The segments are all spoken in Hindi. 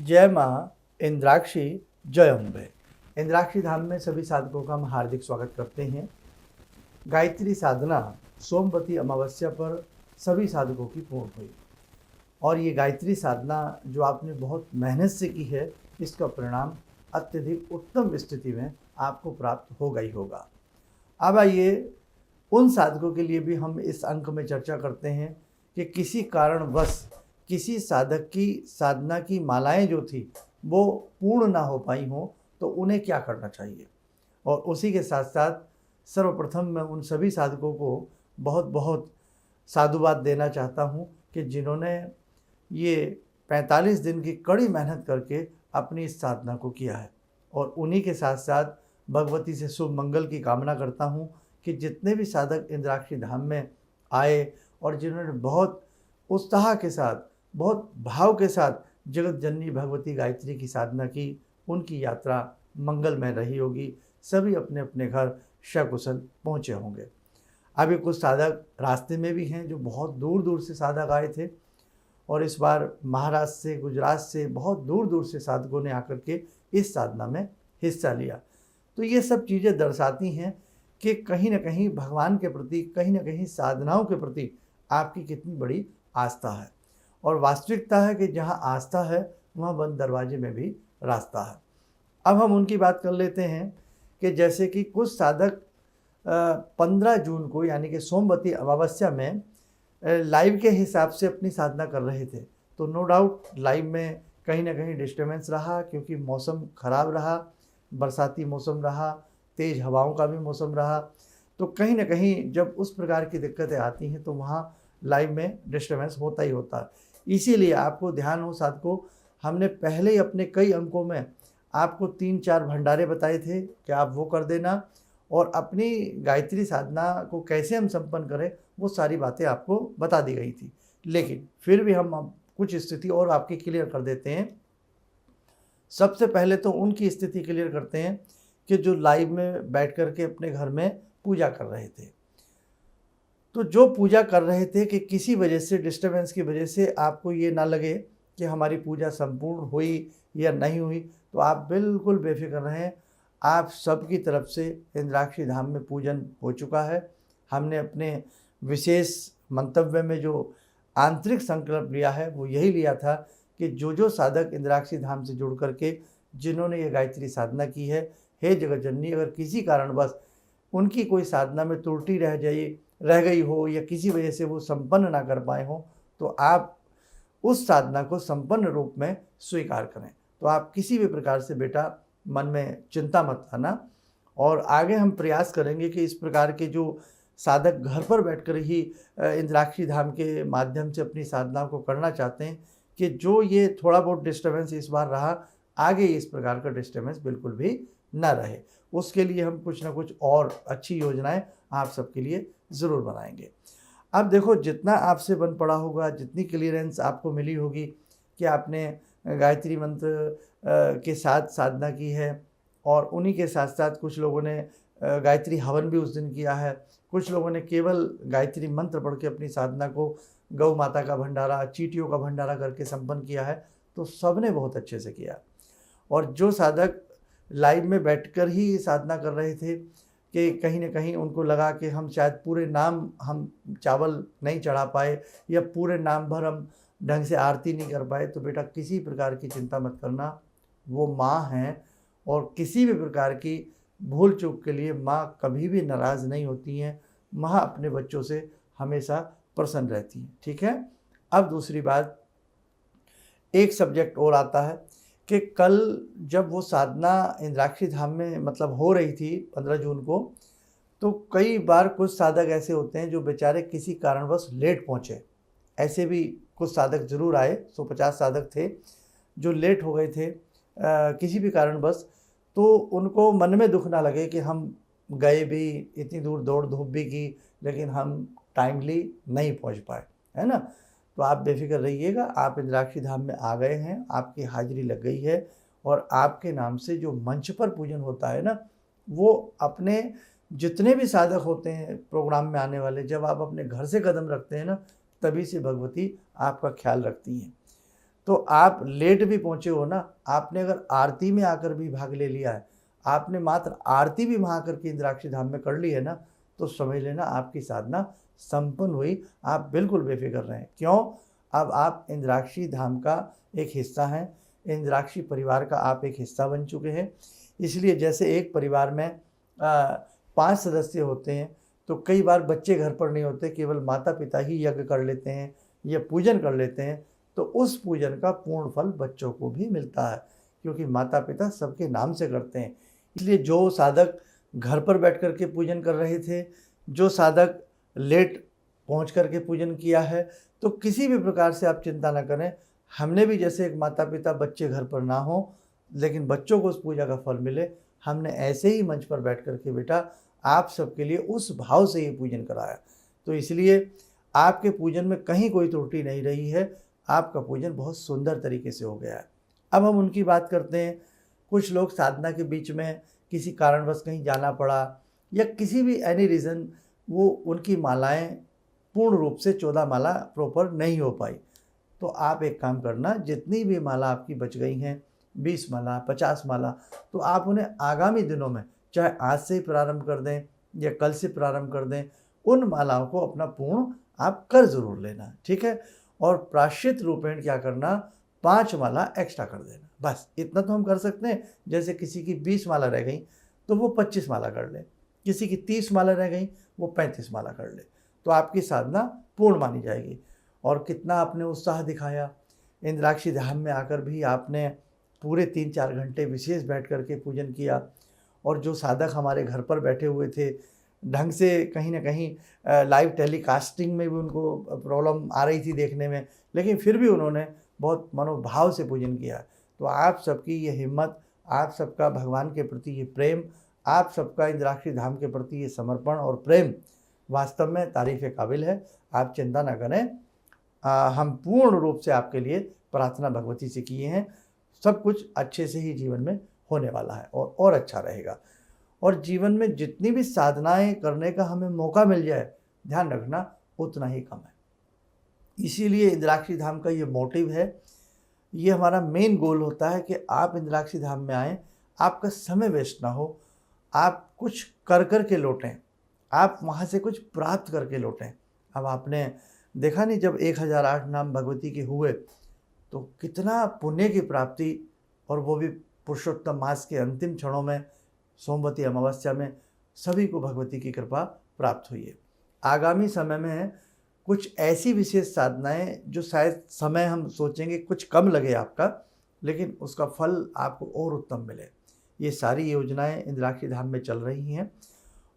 जय माँ इंद्राक्षी, जय अम्बे। इंद्राक्षी धाम में सभी साधकों का हम हार्दिक स्वागत करते हैं। गायत्री साधना सोमवती अमावस्या पर सभी साधकों की पूर्ण हुई और ये गायत्री साधना जो आपने बहुत मेहनत से की है, इसका परिणाम अत्यधिक उत्तम स्थिति में आपको प्राप्त होगा ही होगा। अब आइए उन साधकों के लिए भी हम इस अंक में चर्चा करते हैं कि किसी कारणवश किसी साधक की साधना की मालाएं जो थी वो पूर्ण ना हो पाई हों तो उन्हें क्या करना चाहिए। और उसी के साथ साथ सर्वप्रथम मैं उन सभी साधकों को बहुत बहुत साधुवाद देना चाहता हूं कि जिन्होंने ये 45 दिन की कड़ी मेहनत करके अपनी इस साधना को किया है। और उन्हीं के साथ साथ भगवती से शुभ मंगल की कामना करता हूं कि जितने भी साधक इंद्राक्षी धाम में आए और जिन्होंने बहुत उत्साह के साथ, बहुत भाव के साथ जगत जननी भगवती गायत्री की साधना की, उनकी यात्रा मंगलमय रही होगी। सभी अपने अपने घर सकुशल पहुँचे होंगे। अभी कुछ साधक रास्ते में भी हैं जो बहुत दूर दूर से साधक आए थे और इस बार महाराष्ट्र से, गुजरात से, बहुत दूर दूर से साधकों ने आकर के इस साधना में हिस्सा लिया। तो ये सब चीज़ें दर्शाती हैं कि कहीं ना कहीं भगवान के प्रति, कहीं ना कहीं साधनाओं के प्रति आपकी कितनी बड़ी आस्था है। और वास्तविकता है कि जहाँ आस्था है वहाँ बंद दरवाजे में भी रास्ता है। अब हम उनकी बात कर लेते हैं कि जैसे कि कुछ साधक 15 जून को यानी कि सोमवती अमावस्या में लाइव के हिसाब से अपनी साधना कर रहे थे। तो नो डाउट लाइव में कहीं ना कहीं डिस्टर्बेंस रहा, क्योंकि मौसम ख़राब रहा, बरसाती मौसम रहा, तेज़ हवाओं का भी मौसम रहा। तो कहीं ना कहीं जब उस प्रकार की दिक्कतें आती हैं तो वहाँ लाइव में डिस्टर्बेंस होता ही होता है। इसीलिए आपको ध्यान हो साधकों, हमने पहले ही अपने कई अंकों में आपको 3-4 भंडारे बताए थे कि आप वो कर देना, और अपनी गायत्री साधना को कैसे हम संपन्न करें वो सारी बातें आपको बता दी गई थी। लेकिन फिर भी हम अब कुछ स्थिति और आपकी क्लियर कर देते हैं। सबसे पहले तो उनकी स्थिति क्लियर करते हैं कि जो लाइव में बैठ कर के अपने घर में पूजा कर रहे थे। तो जो पूजा कर रहे थे कि किसी वजह से, डिस्टर्बेंस की वजह से आपको ये ना लगे कि हमारी पूजा संपूर्ण हुई या नहीं हुई, तो आप बिल्कुल बेफिक्र रहें। आप सबकी तरफ से इंद्राक्षी धाम में पूजन हो चुका है। हमने अपने विशेष मंतव्य में जो आंतरिक संकल्प लिया है वो यही लिया था कि जो साधक इंद्राक्षी धाम से जुड़ करके जिन्होंने ये गायत्री साधना की है, हे जगत जननी, अगर किसी कारणवश उनकी कोई साधना में त्रुटि रह गई हो या किसी वजह से वो संपन्न ना कर पाए हों, तो आप उस साधना को संपन्न रूप में स्वीकार करें। तो आप किसी भी प्रकार से बेटा मन में चिंता मत आना। और आगे हम प्रयास करेंगे कि इस प्रकार के जो साधक घर पर बैठकर ही इंद्राक्षी धाम के माध्यम से अपनी साधना को करना चाहते हैं, कि जो ये थोड़ा बहुत डिस्टर्बेंस इस बार रहा, आगे इस प्रकार का डिस्टर्बेंस बिल्कुल भी ना रहे। उसके लिए हम कुछ ना कुछ और अच्छी योजनाएं आप सबके लिए ज़रूर बनाएंगे। अब देखो, जितना आपसे बन पड़ा होगा, जितनी क्लियरेंस आपको मिली होगी कि आपने गायत्री मंत्र के साथ साधना की है, और उन्हीं के साथ साथ कुछ लोगों ने गायत्री हवन भी उस दिन किया है, कुछ लोगों ने केवल गायत्री मंत्र पढ़ के अपनी साधना को गौ माता का भंडारा, चींटियों का भंडारा करके संपन्न किया है। तो सब ने बहुत अच्छे से किया। और जो साधक लाइव में बैठकर ही साधना कर रहे थे कि कहीं ना कहीं उनको लगा कि हम शायद पूरे नाम हम चावल नहीं चढ़ा पाए या पूरे नाम भर हम ढंग से आरती नहीं कर पाए, तो बेटा किसी प्रकार की चिंता मत करना। वो माँ हैं और किसी भी प्रकार की भूल चूक के लिए माँ कभी भी नाराज़ नहीं होती हैं। माँ अपने बच्चों से हमेशा प्रसन्न रहती हैं। ठीक है। अब दूसरी बात, एक सब्जेक्ट और आता है कि कल जब वो साधना इंद्राक्षी धाम में मतलब हो रही थी 15 जून को, तो कई बार कुछ साधक ऐसे होते हैं जो बेचारे किसी कारणवश लेट पहुँचे। ऐसे भी कुछ साधक ज़रूर आए, 150 साधक थे जो लेट हो गए थे किसी भी कारणवश। तो उनको मन में दुख ना लगे कि हम गए भी, इतनी दूर दौड़ धूप भी की, लेकिन हम टाइमली नहीं पहुंच पाए, है ना। तो आप बेफिक्र रहिएगा, आप इंद्राक्षी धाम में आ गए हैं, आपकी हाजिरी लग गई है, और आपके नाम से जो मंच पर पूजन होता है ना, वो अपने जितने भी साधक होते हैं प्रोग्राम में आने वाले, जब आप अपने घर से कदम रखते हैं ना, तभी से भगवती आपका ख्याल रखती हैं। तो आप लेट भी पहुँचे हो ना, आपने अगर आरती में आकर भी भाग ले लिया है, आपने मात्र आरती भी वहाँ आकर के इंद्राक्षी धाम में कर ली है ना, तो समझ लेना आपकी साधना संपन्न हुई। आप बिल्कुल बेफिक्र रहें। क्यों? अब आप इंद्राक्षी धाम का एक हिस्सा हैं, इंद्राक्षी परिवार का आप एक हिस्सा बन चुके हैं। इसलिए जैसे एक परिवार में 5 सदस्य होते हैं, तो कई बार बच्चे घर पर नहीं होते, केवल माता पिता ही यज्ञ कर लेते हैं या पूजन कर लेते हैं, तो उस पूजन का पूर्ण फल बच्चों को भी मिलता है, क्योंकि माता पिता सबके नाम से करते हैं। इसलिए जो साधक घर पर बैठ कर के पूजन कर रहे थे, जो साधक लेट पहुंच कर के पूजन किया है, तो किसी भी प्रकार से आप चिंता न करें। हमने भी जैसे एक माता पिता बच्चे घर पर ना हो लेकिन बच्चों को उस पूजा का फल मिले, हमने ऐसे ही मंच पर बैठ कर के बेटा आप सबके लिए उस भाव से ये पूजन कराया। तो इसलिए आपके पूजन में कहीं कोई त्रुटि नहीं रही है, आपका पूजन बहुत सुंदर तरीके से हो गया है। अब हम उनकी बात करते हैं। कुछ लोग साधना के बीच में किसी कारणवश कहीं जाना पड़ा या किसी भी एनी रीज़न वो उनकी मालाएं पूर्ण रूप से 14 माला प्रॉपर नहीं हो पाई, तो आप एक काम करना, जितनी भी माला आपकी बच गई हैं, 20 माला 50 माला, तो आप उन्हें आगामी दिनों में चाहे आज से ही प्रारंभ कर दें या कल से प्रारंभ कर दें, उन मालाओं को अपना पूर्ण आप कर ज़रूर लेना, ठीक है। और प्रायश्चित रूपेण क्या करना, 5 माला एक्स्ट्रा कर देना, बस इतना तो हम कर सकते हैं। जैसे किसी की 20 माला रह गई तो वो 25 माला कर ले, किसी की 30 माला रह गई वो 35 माला कर ले, तो आपकी साधना पूर्ण मानी जाएगी। और कितना आपने उत्साह दिखाया, इंद्राक्षी धाम में आकर भी आपने पूरे 3-4 घंटे विशेष बैठ कर के पूजन किया। और जो साधक हमारे घर पर बैठे हुए थे, ढंग से कहीं ना कहीं लाइव टेलीकास्टिंग में भी उनको प्रॉब्लम आ रही थी देखने में, लेकिन फिर भी उन्होंने बहुत मनोभाव से पूजन किया। तो आप सबकी ये हिम्मत, आप सबका भगवान के प्रति ये प्रेम, आप सबका इंद्राक्षी धाम के प्रति ये समर्पण और प्रेम वास्तव में तारीफ़ काबिल है। आप चिंता न करें, हम पूर्ण रूप से आपके लिए प्रार्थना भगवती से किए हैं। सब कुछ अच्छे से ही जीवन में होने वाला है और अच्छा रहेगा। और जीवन में जितनी भी साधनाएं करने का हमें मौका मिल जाए, ध्यान रखना उतना ही कम है। इसीलिए इंद्राक्षी धाम का ये मोटिव है, ये हमारा मेन गोल होता है कि आप इंद्राक्षी धाम में आएँ, आपका समय वेस्ट ना हो, आप कुछ कर कर के लौटें, आप वहाँ से कुछ प्राप्त करके लौटें। अब आपने देखा नहीं, जब 1008 नाम भगवती के हुए तो कितना पुण्य की प्राप्ति, और वो भी पुरुषोत्तम मास के अंतिम क्षणों में, सोमवती अमावस्या में सभी को भगवती की कृपा प्राप्त हुई है। आगामी समय में कुछ ऐसी विशेष साधनाएं जो शायद समय हम सोचेंगे कुछ कम लगे आपका, लेकिन उसका फल आपको और उत्तम मिले, ये सारी योजनाएं इंद्राक्षी धाम में चल रही हैं।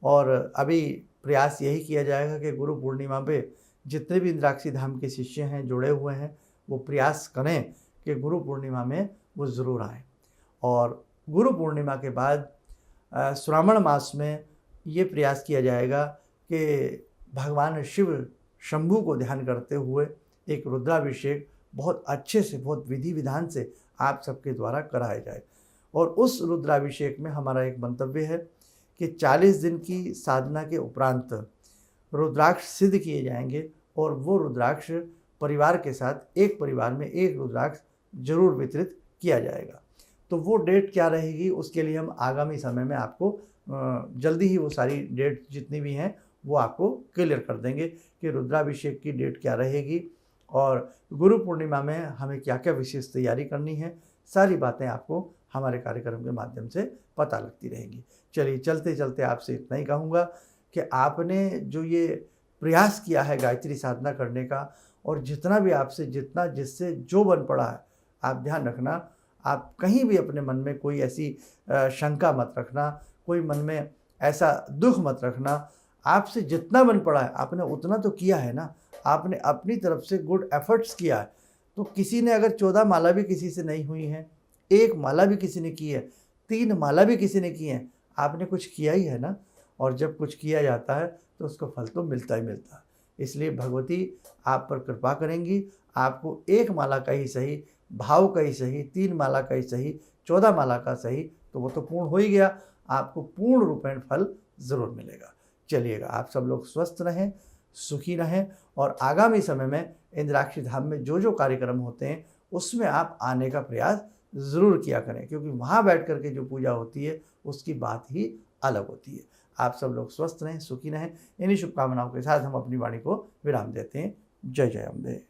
और अभी प्रयास यही किया जाएगा कि गुरु पूर्णिमा पे जितने भी इंद्राक्षी धाम के शिष्य हैं, जुड़े हुए हैं, वो प्रयास करें कि गुरु पूर्णिमा में वो ज़रूर आएँ। और गुरु पूर्णिमा के बाद श्रावण मास में ये प्रयास किया जाएगा कि भगवान शिव शंभू को ध्यान करते हुए एक रुद्राभिषेक बहुत अच्छे से, बहुत विधि विधान से आप सबके द्वारा कराया जाए। और उस रुद्राभिषेक में हमारा एक मंतव्य है कि 40 दिन की साधना के उपरांत रुद्राक्ष सिद्ध किए जाएंगे, और वो रुद्राक्ष परिवार के साथ एक परिवार में एक रुद्राक्ष जरूर वितरित किया जाएगा। तो वो डेट क्या रहेगी, उसके लिए हम आगामी समय में आपको जल्दी ही वो सारी डेट जितनी भी हैं वो आपको क्लियर कर देंगे कि रुद्राभिषेक की डेट क्या रहेगी और गुरु पूर्णिमा में हमें क्या क्या विशेष तैयारी करनी है। सारी बातें आपको हमारे कार्यक्रम के माध्यम से पता लगती रहेंगी। चलिए, चलते चलते आपसे इतना ही कहूँगा कि आपने जो ये प्रयास किया है गायत्री साधना करने का, और जितना भी आपसे जितना जिससे जो बन पड़ा है, आप ध्यान रखना, आप कहीं भी अपने मन में कोई ऐसी शंका मत रखना, कोई मन में ऐसा दुख मत रखना। आपसे जितना बन पड़ा है आपने उतना तो किया है ना, आपने अपनी तरफ से गुड एफर्ट्स किया है। तो किसी ने अगर 14 माला भी किसी से नहीं हुई है, 1 माला भी किसी ने की है, 3 माला भी किसी ने की है, आपने कुछ किया ही है ना। और जब कुछ किया जाता है तो उसका फल तो मिलता ही मिलता है। इसलिए भगवती आप पर कृपा करेंगी, आपको 1 माला का ही सही, भाव का ही सही, 3 माला का ही सही, 14 माला का सही, तो वो तो पूर्ण हो ही गया, आपको पूर्ण रूपेण फल ज़रूर मिलेगा। चलिएगा, आप सब लोग स्वस्थ रहें, सुखी रहें, और आगामी समय में इंद्राक्षी धाम में जो जो कार्यक्रम होते हैं उसमें आप आने का प्रयास ज़रूर किया करें, क्योंकि वहाँ बैठ कर के जो पूजा होती है उसकी बात ही अलग होती है। आप सब लोग स्वस्थ रहें, सुखी रहें। इन्हीं शुभकामनाओं के साथ हम अपनी वाणी को विराम देते हैं। जय जय अम्बे।